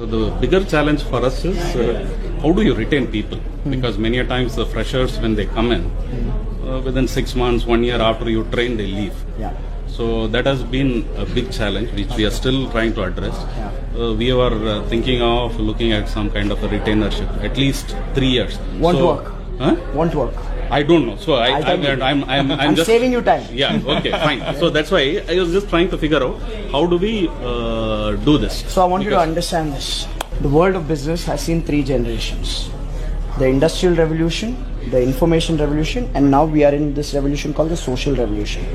So the bigger challenge for us is how do you retain people? Because many a times the freshers, when they come in, within 6 months, 1 year after you train, they leave. Yeah. So that has been a big challenge which we are still trying to address. We were thinking of looking at some kind of a retainership, at least 3 years. Won't So, work. Huh? Won't work. I don't know. So I'm just saving you time. Yeah. Okay. Fine. So that's why I was just trying to figure out how do we do this. So I want you to understand this. The world of business has seen 3 generations. The industrial revolution, the information revolution, and now we are in this revolution called the social revolution.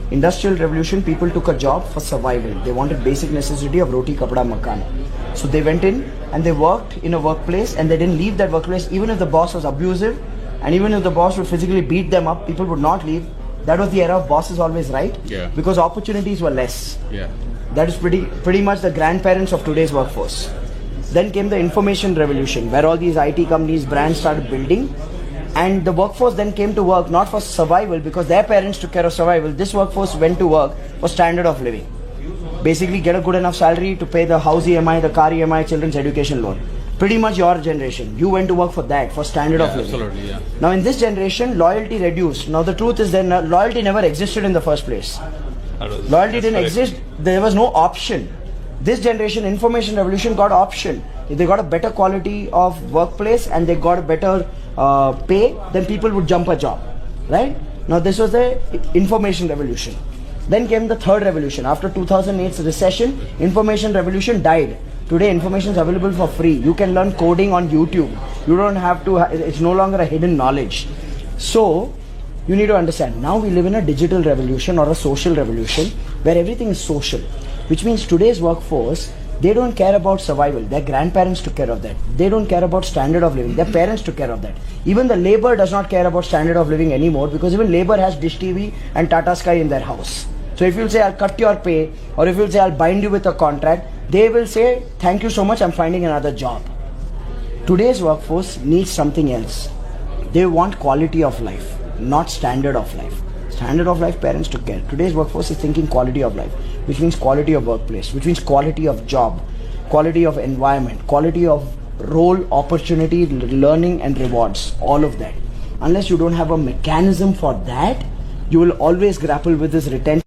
Industrial revolution, people took a job for survival. They wanted basic necessity of roti, kapda, makan. So they went in and they worked in a workplace and they didn't leave that workplace even if the boss was abusive and even if the boss would physically beat them up, people would not leave. That was the era of boss is always right. Yeah. Because opportunities were less. Yeah. That is pretty much the grandparents of today's workforce. Then came the information revolution where all these IT companies, brands started building, and the workforce then came to work not for survival because their parents took care of survival. This workforce went to work for standard of living. Basically get a good enough salary to pay the house EMI, the car EMI, children's education loan. Pretty much your generation. You went to work for that, for standard of living. Absolutely, yeah. Now in this generation, loyalty reduced. Now the truth is that loyalty never existed in the first place. Loyalty didn't exist. There was no option. This generation, information revolution, got option. If they got a better quality of workplace and they got a better pay, then people would jump a job, right? Now this was the information revolution. Then came the third revolution. After 2008's recession, information revolution died. Today information is available for free. You can learn coding on YouTube. You don't have to, it's no longer a hidden knowledge. So you need to understand, now we live in a digital revolution or a social revolution where everything is social, which means today's workforce, they don't care about survival. Their grandparents took care of that. They don't care about standard of living. Their parents took care of that. Even the labor does not care about standard of living anymore because even labor has Dish TV and Tata Sky in their house. So if you'll say, I'll cut your pay, or if you'll say, I'll bind you with a contract, they will say, thank you so much, I'm finding another job. Today's workforce needs something else. They want quality of life, not standard of life. Standard of life, parents took care. Today's workforce is thinking quality of life, which means quality of workplace, which means quality of job, quality of environment, quality of role, opportunity, learning and rewards, all of that. Unless you don't have a mechanism for that, you will always grapple with this retention.